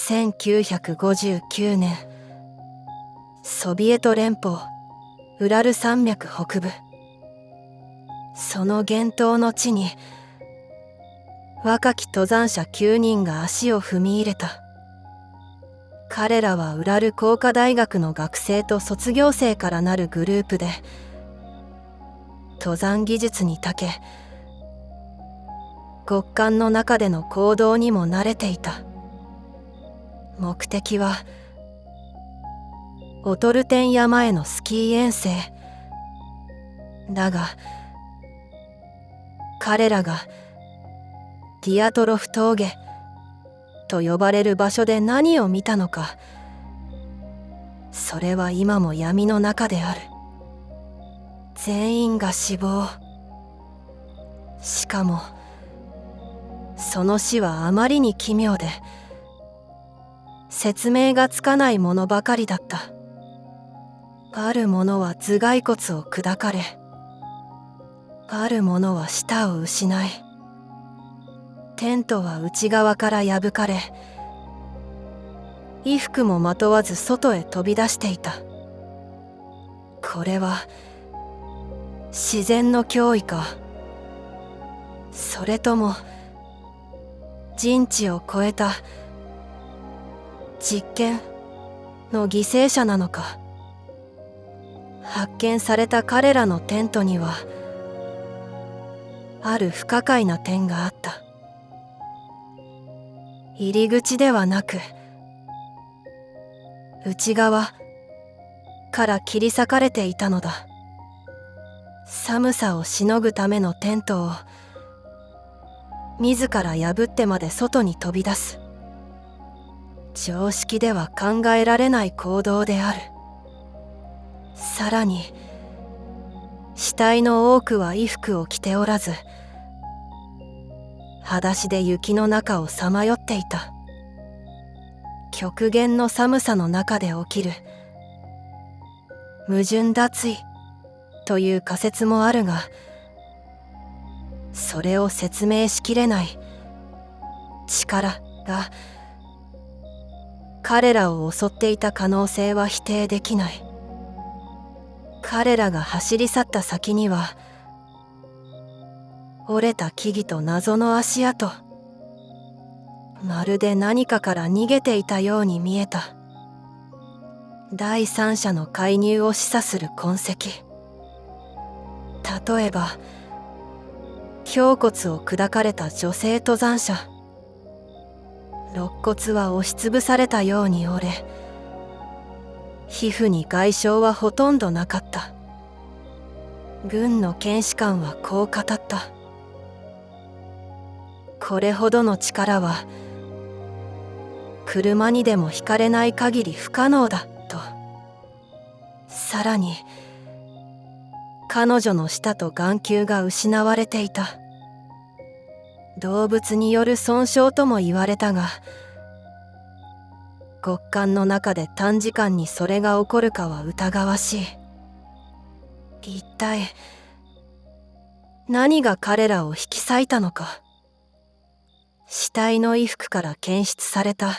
1959年、ソビエト連邦ウラル山脈北部、その厳冬の地に若き登山者9人が足を踏み入れた。彼らはウラル工科大学の学生と卒業生からなるグループで、登山技術に長け、極寒の中での行動にも慣れていた。目的はオトルテン山へのスキー遠征だが、彼らがディアトロフ峠と呼ばれる場所で何を見たのか、それは今も闇の中である。全員が死亡。しかもその死はあまりに奇妙で、説明がつかないものばかりだった。ある者は頭蓋骨を砕かれ、ある者は舌を失い、テントは内側から破かれ、衣服もまとわず外へ飛び出していた。これは自然の脅威か、それとも人知を超えた実験の犠牲者なのか。発見された彼らのテントにはある不可解な点があった。入り口ではなく、内側から切り裂かれていたのだ。寒さをしのぐためのテントを自ら破ってまで外に飛び出す。常識では考えられない行動である。さらに死体の多くは衣服を着ておらず、裸足で雪の中をさまよっていた。極限の寒さの中で起きる矛盾脱衣という仮説もあるが、それを説明しきれない力が彼らを襲っていた可能性は否定できない。彼らが走り去った先には折れた木々と謎の足跡、まるで何かから逃げていたように見えた。第三者の介入を示唆する痕跡。例えば胸骨を砕かれた女性登山者、肋骨は押しつぶされたように折れ、皮膚に外傷はほとんどなかった。軍の検視官はこう語った。これほどの力は車にでもひかれない限り不可能だと。さらに彼女の舌と眼球が失われていた。動物による損傷とも言われたが、極寒の中で短時間にそれが起こるかは疑わしい。一体何が彼らを引き裂いたのか。死体の衣服から検出された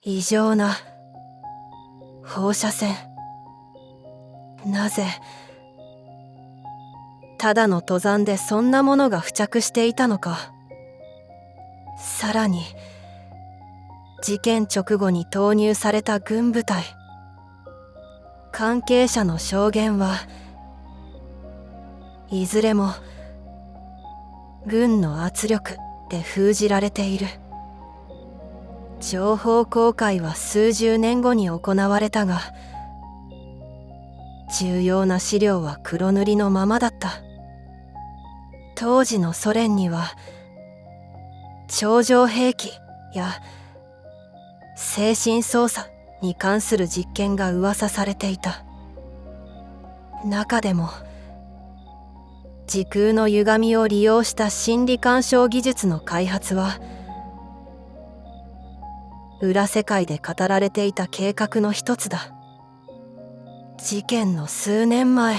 異常な放射線。なぜただの登山でそんなものが付着していたのか。さらに事件直後に投入された軍部隊。関係者の証言はいずれも軍の圧力で封じられている。情報公開は数十年後に行われたが、重要な資料は黒塗りのままだった。当時のソ連には超常兵器や精神操作に関する実験が噂されていた。中でも時空の歪みを利用した心理干渉技術の開発は裏世界で語られていた計画の一つだ。事件の数年前、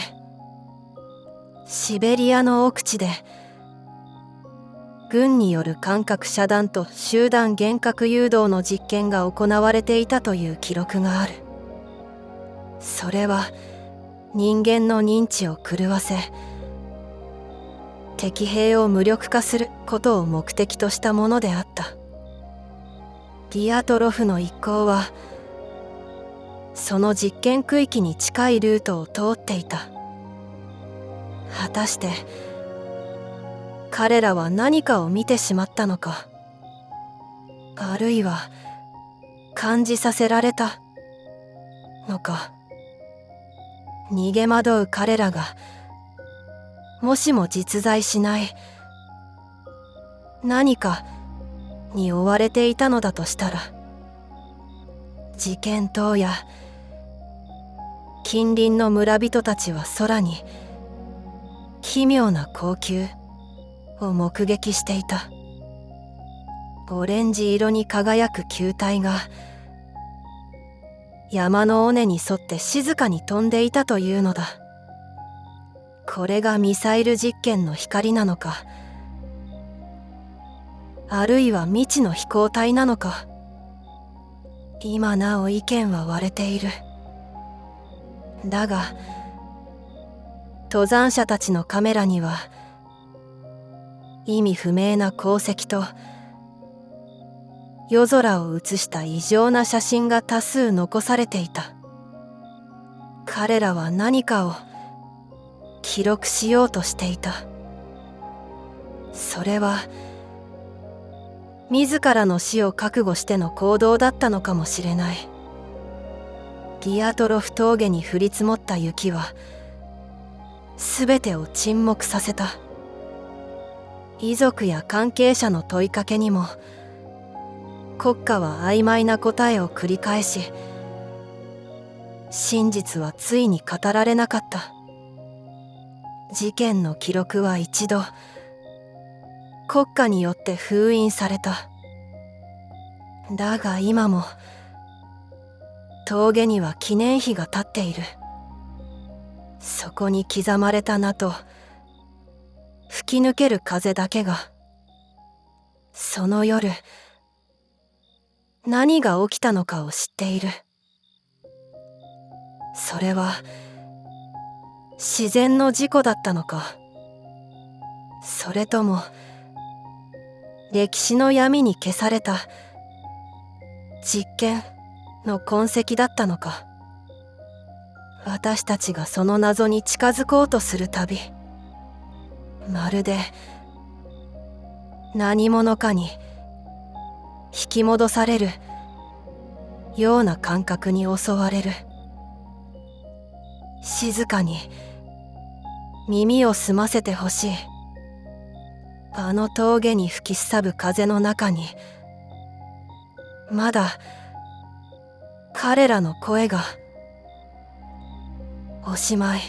シベリアの奥地で軍による感覚遮断と集団幻覚誘導の実験が行われていたという記録がある。それは人間の認知を狂わせ、敵兵を無力化することを目的としたものであった。ディアトロフの一行はその実験区域に近いルートを通っていた。果たして彼らは何かを見てしまったのか、あるいは感じさせられたのか。逃げ惑う彼らがもしも実在しない何かに追われていたのだとしたら、事件当夜近隣の村人たちは空に奇妙な光球を目撃していた。オレンジ色に輝く球体が山の尾根に沿って静かに飛んでいたというのだ。これがミサイル実験の光なのか、あるいは未知の飛行体なのか、今なお意見は割れている。だが登山者たちのカメラには意味不明な光石と夜空を映した異常な写真が多数残されていた。彼らは何かを記録しようとしていた。それは自らの死を覚悟しての行動だったのかもしれない。ディアトロフ峠に降り積もった雪はすべてを沈黙させた。遺族や関係者の問いかけにも国家は曖昧な答えを繰り返し、真実はついに語られなかった。事件の記録は一度国家によって封印された。だが今も峠には記念碑が立っている。そこに刻まれた名と吹き抜ける風だけが、その夜何が起きたのかを知っている。それは自然の事故だったのか、それとも歴史の闇に消された実験の痕跡だったのか。私たちがその謎に近づこうとするたび、まるで何者かに引き戻されるような感覚に襲われる。静かに耳を澄ませてほしい。あの峠に吹きすさぶ風の中にまだ彼らの声が。おしまい。